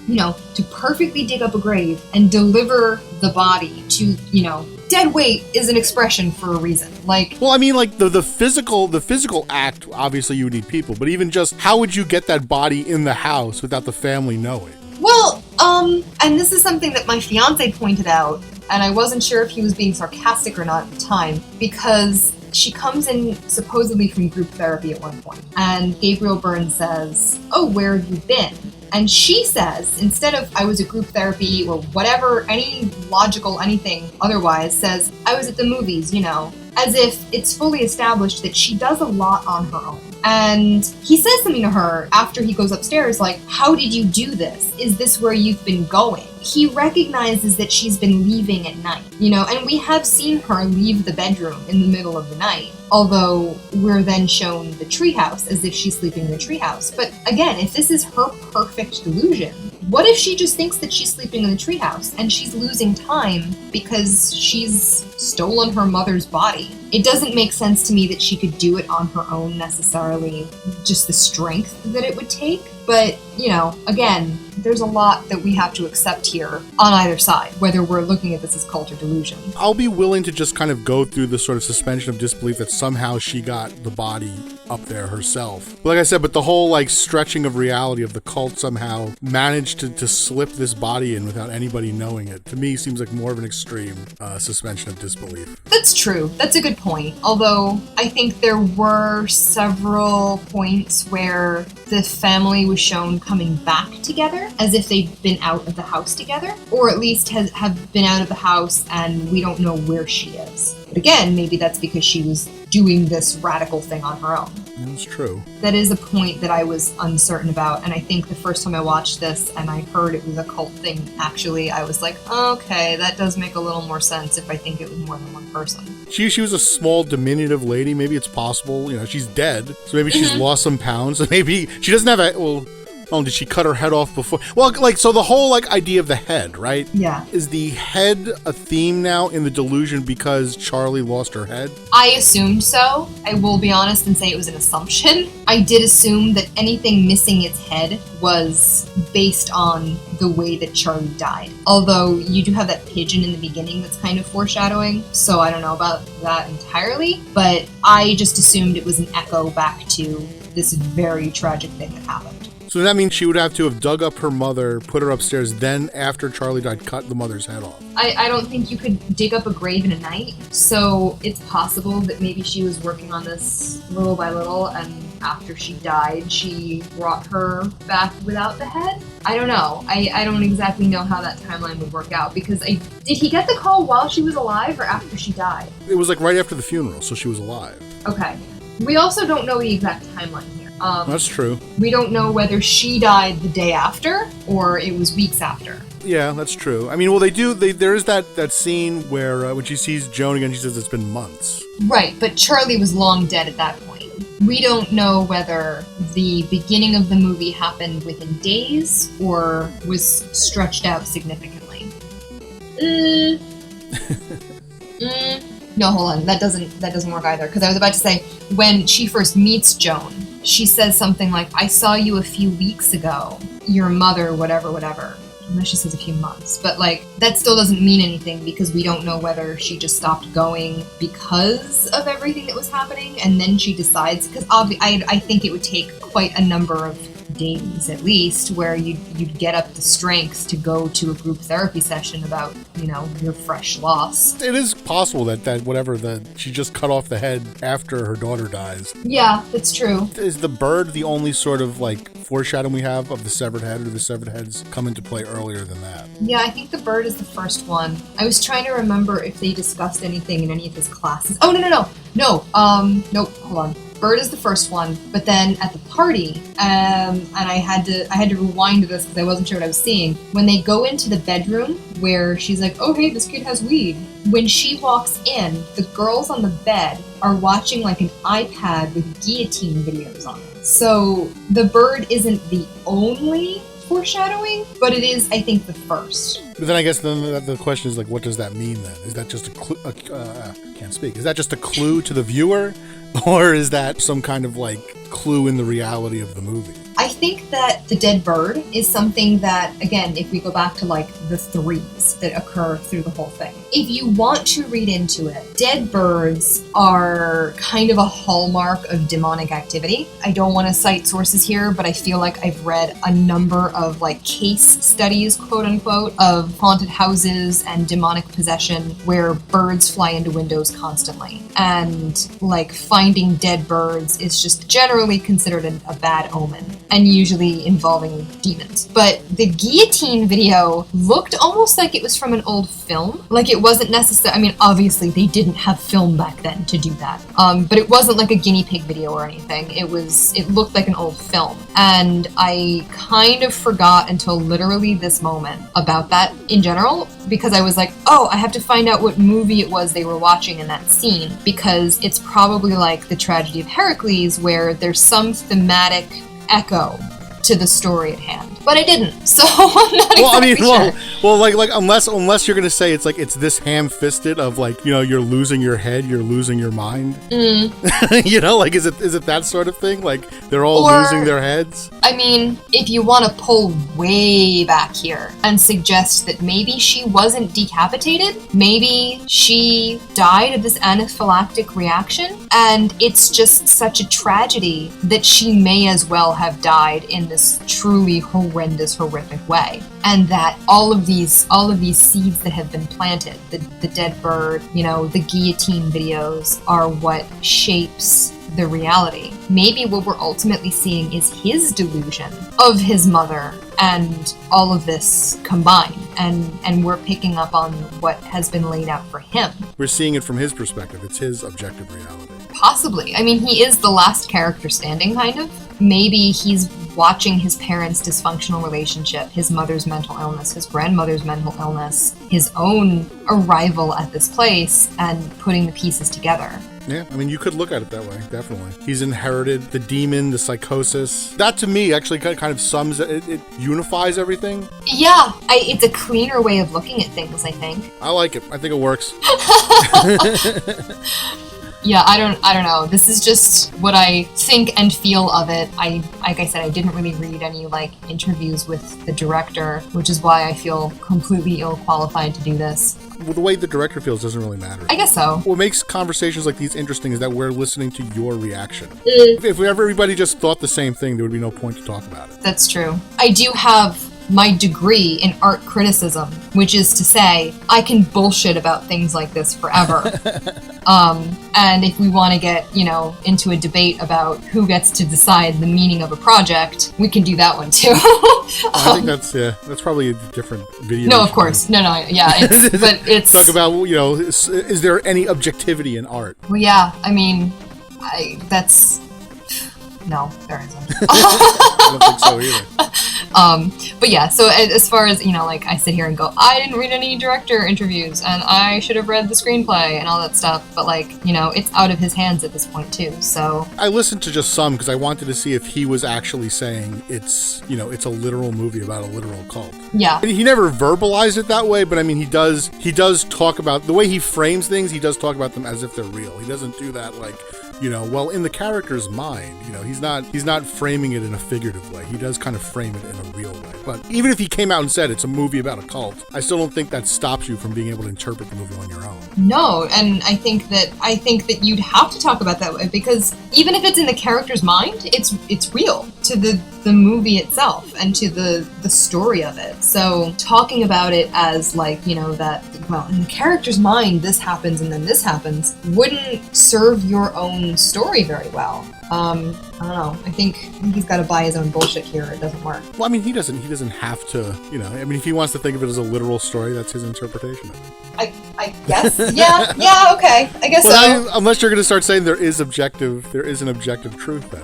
You know, to perfectly dig up a grave and deliver the body to, you know, dead weight is an expression for a reason. Like, well, I mean, like the physical act, obviously you would need people, but even just how would you get that body in the house without the family knowing? Well, and this is something that my fiance pointed out, and I wasn't sure if he was being sarcastic or not at the time, because she comes in supposedly from group therapy at one point, and Gabriel Byrne says, oh, where have you been? And she says, instead of I was at group therapy or whatever, any logical anything otherwise, says, I was at the movies, you know, as if it's fully established that she does a lot on her own. And he says something to her after he goes upstairs, like, how did you do this? Is this where you've been going? He recognizes that she's been leaving at night, you know, and we have seen her leave the bedroom in the middle of the night. Although we're then shown the treehouse as if she's sleeping in the treehouse. But again, if this is her perfect delusion, what if she just thinks that she's sleeping in the treehouse and she's losing time because she's stolen her mother's body? It doesn't make sense to me that she could do it on her own necessarily, just the strength that it would take. But, you know, again, there's a lot that we have to accept here on either side, whether we're looking at this as cult or delusion. I'll be willing to just kind of go through the sort of suspension of disbelief that somehow she got the body up there herself. But like I said, but the whole like stretching of reality of the cult somehow managed to slip this body in without anybody knowing it, to me seems like more of an extreme suspension of disbelief. That's true. That's a good point. Although I think there were several points where the family was shown coming back together as if they'd been out of the house together, or at least have been out of the house and we don't know where she is. But again, maybe that's because she was doing this radical thing on her own. That's true. That is a point that I was uncertain about, and I think the first time I watched this and I heard it was a cult thing, actually, I was like, okay, that does make a little more sense if I think it was more than one person. She was a small, diminutive lady. Maybe it's possible, you know, she's dead, so maybe she's lost some pounds, so maybe she doesn't have oh, did she cut her head off before? Well, like, so the whole, like, idea of the head, right? Yeah. Is the head a theme now in the delusion because Charlie lost her head? I assumed so. I will be honest and say it was an assumption. I did assume that anything missing its head was based on the way that Charlie died. Although you do have that pigeon in the beginning that's kind of foreshadowing, so I don't know about that entirely, but I just assumed it was an echo back to this very tragic thing that happened. So that means she would have to have dug up her mother, put her upstairs, then after Charlie died, cut the mother's head off. I don't think you could dig up a grave in a night, so it's possible that maybe she was working on this little by little, and after she died, she brought her back without the head? I don't know. I don't exactly know how that timeline would work out, because did he get the call while she was alive or after she died? It was like right after the funeral, so she was alive. Okay. We also don't know the exact timeline here. That's true. We don't know whether she died the day after or it was weeks after. Yeah, that's true. I mean, well, there is that scene where when she sees Joan again, she says it's been months. Right, but Charlie was long dead at that point. We don't know whether the beginning of the movie happened within days or was stretched out significantly. No, hold on. That doesn't work either. Because I was about to say, when she first meets Joan, she says something like, I saw you a few weeks ago. Your mother, whatever. Unless she says a few months. But, like, that still doesn't mean anything because we don't know whether she just stopped going because of everything that was happening and then she decides, because I think it would take quite a number of days at least where you'd get up the strength to go to a group therapy session about, you know, your fresh loss. It is possible that she just cut off the head after her daughter dies. Yeah, that's true. Is the bird the only sort of like foreshadowing we have of the severed head, or do the severed heads come into play earlier than that? Yeah, I think the bird is the first one. I was trying to remember if they discussed anything in any of his classes. Oh, no, nope, hold on. Bird is the first one, but then at the party, and I had to rewind to this because I wasn't sure what I was seeing. When they go into the bedroom where she's like, oh hey, this kid has weed. When she walks in, the girls on the bed are watching like an iPad with guillotine videos on it. So the bird isn't the only foreshadowing, but it is, I think, the first. But then I guess the question is like, what does that mean then? Is that just a clue? Can't speak. Is that just a clue to the viewer? Or is that some kind of like clue in the reality of the movie? I think that the dead bird is something that, again, if we go back to like the threes that occur through the whole thing, if you want to read into it, dead birds are kind of a hallmark of demonic activity. I don't want to cite sources here, but I feel like I've read a number of like case studies, quote unquote, of haunted houses and demonic possession where birds fly into windows constantly. And like finding dead birds is just generally considered a bad omen. And and usually involving demons. But the guillotine video looked almost like it was from an old film. Like it wasn't necessary. I mean, obviously they didn't have film back then to do that. But it wasn't like a guinea pig video or anything. It looked like an old film. And I kind of forgot until literally this moment about that in general, because I was like, oh, I have to find out what movie it was they were watching in that scene, because it's probably like the tragedy of Heracles, where there's some thematic echo to the story at hand. But I didn't, so I'm not exactly sure. Like unless you're gonna say it's like it's this ham-fisted of like, you know, you're losing your head, you're losing your mind. You know, like is it that sort of thing? Like they're all losing their heads? I mean, if you want to pull way back here and suggest that maybe she wasn't decapitated, maybe she died of this anaphylactic reaction, and it's just such a tragedy that she may as well have died in this truly horrendous, horrific way. And that all of these seeds that have been planted, the dead bird, you know, the guillotine videos, are what shapes the reality. Maybe what we're ultimately seeing is his delusion of his mother and all of this combined, and we're picking up on what has been laid out for him. We're seeing it from his perspective. It's his objective reality. Possibly. I mean, he is the last character standing, kind of. Maybe he's watching his parents' dysfunctional relationship, his mother's mental illness, his grandmother's mental illness, his own arrival at this place, and putting the pieces together. Yeah, I mean, you could look at it that way, definitely. He's inherited the demon, the psychosis. That, to me, actually kind of sums it. It unifies everything. Yeah, it's a cleaner way of looking at things, I think. I like it. I think it works. Yeah, I don't know. This is just what I think and feel of it. Like I said, I didn't really read any like interviews with the director, which is why I feel completely ill-qualified to do this. Well, the way the director feels doesn't really matter. I guess so. What makes conversations like these interesting is that we're listening to your reaction. If everybody just thought the same thing, there would be no point to talk about it. That's true. I do have my degree in art criticism, which is to say, I can bullshit about things like this forever. And if we want to get, you know, into a debate about who gets to decide the meaning of a project, we can do that one too. I think that's probably a different video. No, of course. No, yeah. But it's... Talk about, you know, is there any objectivity in art? Well, yeah, I mean, no, there isn't. I don't think so either. But yeah, so as far as, you know, like I sit here and go, I didn't read any director interviews and I should have read the screenplay and all that stuff, but like, you know, it's out of his hands at this point too, so. I listened to just some because I wanted to see if he was actually saying it's, you know, it's a literal movie about a literal cult. Yeah. He never verbalized it that way, but I mean, he does talk about, the way he frames things, he does talk about them as if they're real. He doesn't do that like, you know, well, in the character's mind, you know, he's not framing it in a figurative way. He does kind of frame it in a real way. But even if he came out and said it's a movie about a cult, I still don't think that stops you from being able to interpret the movie on your own. No, and I think that you'd have to talk about that way, because even if it's in the character's mind, it's real to the movie itself and to the story of it. So talking about it as like, you know, that, well, in the character's mind this happens and then this happens wouldn't serve your own story very well. I don't know. I think he's got to buy his own bullshit here. It doesn't work. Well, I mean, he doesn't have to, you know, I mean, if he wants to think of it as a literal story, that's his interpretation of it. I guess. Yeah, okay. I guess so. Unless you're going to start saying there is an objective truth then.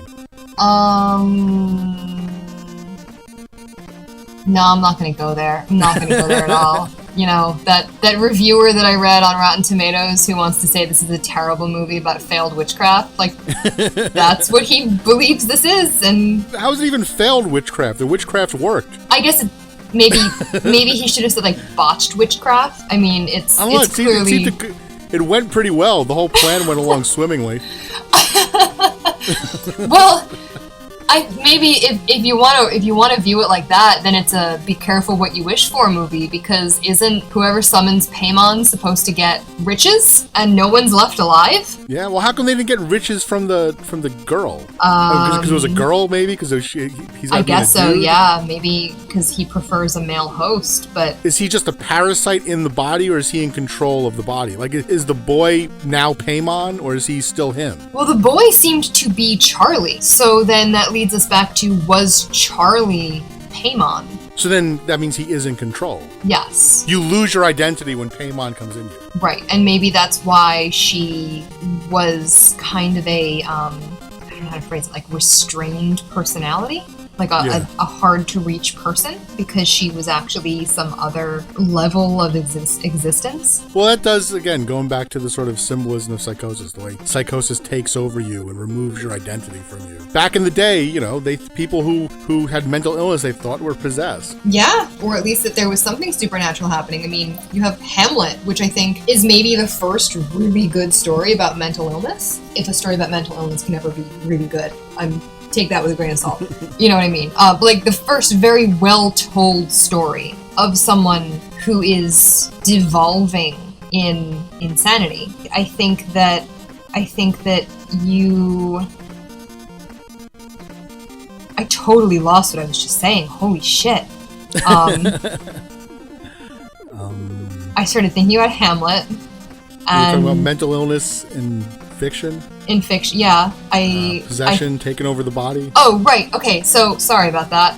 No, I'm not going to go there. I'm not going to go there at all. You know, that reviewer that I read on Rotten Tomatoes who wants to say this is a terrible movie about failed witchcraft, like, that's what he believes this is. And how is it even failed witchcraft? The witchcraft worked. I guess maybe he should have said, like, botched witchcraft. I mean, it's clearly... It went pretty well. The whole plan went along swimmingly. Well... maybe if you want to view it like that, then it's a be careful what you wish for movie, because isn't whoever summons Paimon supposed to get riches and no one's left alive? Yeah, well, how come they didn't get riches from the girl? Because it was a girl, maybe? Because he's I guess so, yeah. Maybe because he prefers a male host, but... Is he just a parasite in the body, or is he in control of the body? Like, is the boy now Paimon, or is he still him? Well, the boy seemed to be Charlie, so then that leads us back to, was Charlie Paimon? So then that means he is in control. Yes. You lose your identity when Paimon comes in you. Right, and maybe that's why she was kind of a, I don't know how to phrase it, like restrained personality? Like a hard to reach person, because she was actually some other level of existence. Well, that does, again, going back to the sort of symbolism of psychosis, the way psychosis takes over you and removes your identity from you. Back in the day, you know, people who had mental illness they thought were possessed. Yeah, or at least that there was something supernatural happening. I mean, you have Hamlet, which I think is maybe the first really good story about mental illness. If a story about mental illness can ever be really good, take that with a grain of salt. You know what I mean? Like the first very well-told story of someone who is devolving in insanity. I think that I totally lost what I was just saying. Holy shit. I started thinking about Hamlet. You're talking about mental illness in fiction? In fiction, yeah. Possession, taking over the body. Oh, right. Okay, so sorry about that.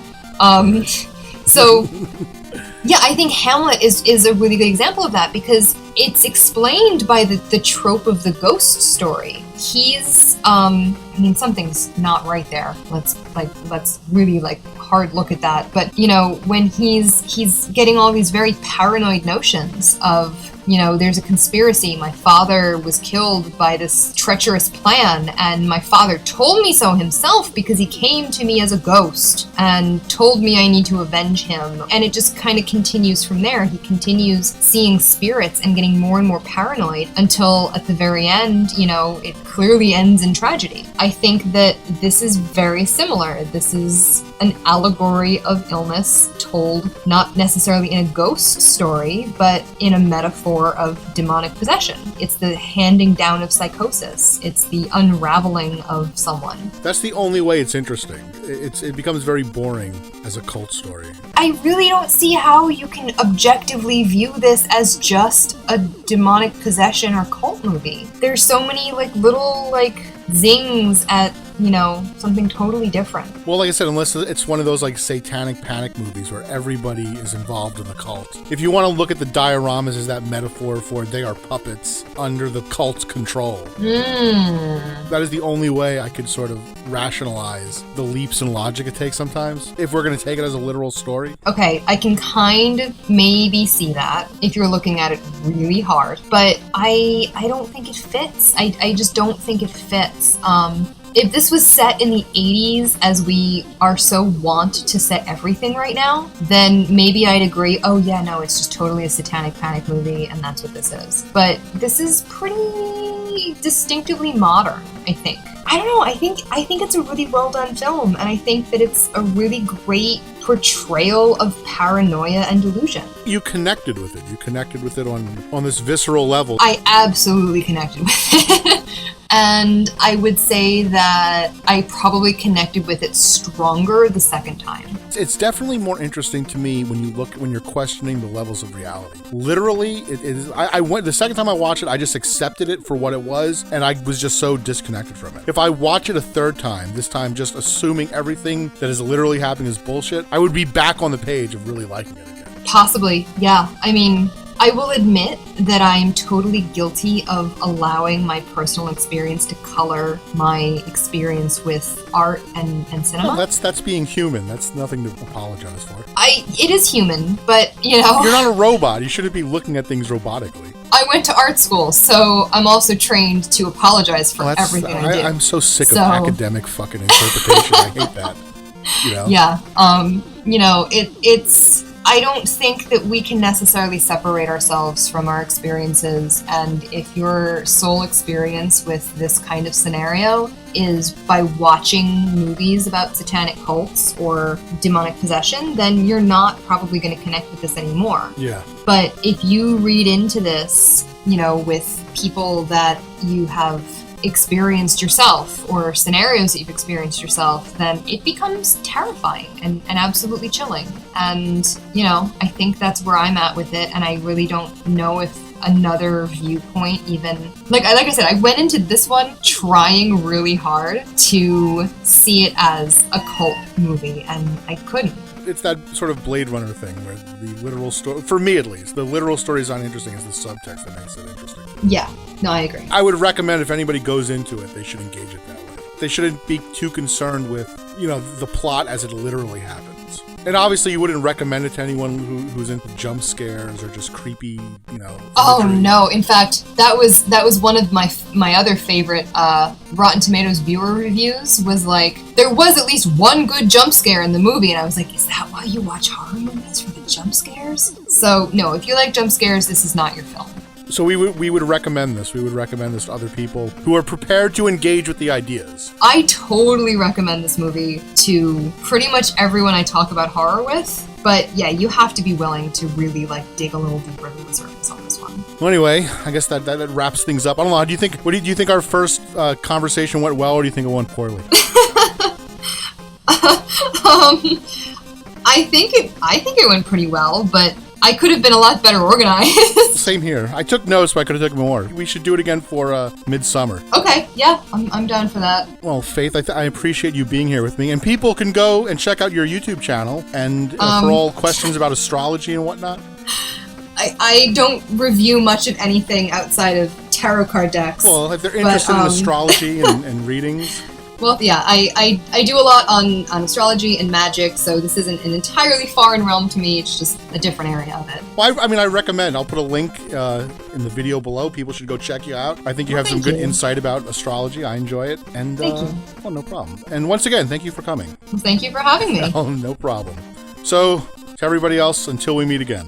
Yeah, I think Hamlet is a really good example of that, because it's explained by the trope of the ghost story. He's, I mean, something's not right there. Let's really hard look at that. But, you know, when he's getting all these very paranoid notions of, you know, there's a conspiracy. My father was killed by this treacherous plan, and my father told me so himself because he came to me as a ghost and told me I need to avenge him. And it just kind of continues from there. He continues seeing spirits and getting more and more paranoid until at the very end, you know, it clearly ends in tragedy. I think that this is very similar. This is an allegory of illness told not necessarily in a ghost story, but in a metaphor of demonic possession. It's the handing down of psychosis. It's the unraveling of someone. That's the only way it's interesting. It becomes very boring as a cult story. I really don't see how you can objectively view this as just a demonic possession or cult movie. There's so many little zings at, you know, something totally different. Well, like I said, unless it's one of those satanic panic movies where everybody is involved in the cult. If you want to look at the dioramas as that metaphor for they are puppets under the cult's control. That is the only way I could sort of rationalize the leaps in logic it takes sometimes, if we're going to take it as a literal story. Okay, I can kind of maybe see that if you're looking at it really hard, but I don't think it fits. I just don't think it fits. If this was set in the 80s, as we are so wont to set everything right now, then maybe I'd agree, oh yeah, no, it's just totally a satanic panic movie, and that's what this is. But this is pretty distinctively modern, I think. I don't know, I think it's a really well done film, and I think that it's a really great portrayal of paranoia and delusion. You connected with it. You connected with it on this visceral level. I absolutely connected with it. And I would say that I probably connected with it stronger the second time. It's definitely more interesting to me when you're questioning the levels of reality. Literally, it is. I went the second time I watched it, I just accepted it for what it was, and I was just so disconnected from it. If I watch it a third time, this time just assuming everything that is literally happening is bullshit, I would be back on the page of really liking it again. Possibly, yeah. I mean, I will admit that I'm totally guilty of allowing my personal experience to color my experience with art and cinema. Well, that's being human. That's nothing to apologize for. It is human, but, you know... You're not a robot. You shouldn't be looking at things robotically. I went to art school, so I'm also trained to apologize for everything I did. I'm so sick of academic fucking interpretation. I hate that. You know? Yeah. You know, it's... I don't think that we can necessarily separate ourselves from our experiences, and if your sole experience with this kind of scenario is by watching movies about satanic cults or demonic possession, then you're not probably going to connect with this anymore. Yeah. But if you read into this, you know, with people that you have experienced yourself or scenarios that you've experienced yourself, then it becomes terrifying and absolutely chilling. And, you know, I think that's where I'm at with it, and I really don't know if another viewpoint. Even like I said, I went into this one trying really hard to see it as a cult movie, and I couldn't. It's that sort of Blade Runner thing where the literal story, for me at least, the literal story is not interesting. It's the subtext that makes it interesting. Yeah, no, I agree. I would recommend if anybody goes into it, they should engage it that way. They shouldn't be too concerned with, the plot as it literally happens. And obviously, you wouldn't recommend it to anyone who's into jump scares or just creepy, Oh imagery. no! In fact, that was one of my other favorite Rotten Tomatoes viewer reviews. Was like there was at least one good jump scare in the movie, and I was like, is that why you watch horror movies, for the jump scares? So no, if you like jump scares, this is not your film. So we would recommend this. We would recommend this to other people who are prepared to engage with the ideas. I totally recommend this movie to pretty much everyone I talk about horror with. But yeah, you have to be willing to really dig a little deeper than the surface on this one. Well, anyway, I guess that wraps things up. I don't know. Do you think our first conversation went well, or do you think it went poorly? I think it went pretty well, but I could have been a lot better organized. Same here. I took notes, but I could have taken more. We should do it again for Midsummer. Okay, yeah, I'm down for that. Well, Faith, I appreciate you being here with me. And people can go and check out your YouTube channel. And for all questions about astrology and whatnot. I don't review much of anything outside of tarot card decks. Well, if they're interested in astrology and readings. Well, yeah, I do a lot on astrology and magic, so this isn't an entirely foreign realm to me. It's just a different area of it. Well, I recommend. I'll put a link in the video below. People should go check you out. I think you have some good insight about astrology. I enjoy it. And, thank you. Well, no problem. And once again, thank you for coming. Well, thank you for having me. Oh, no problem. So, to everybody else, until we meet again.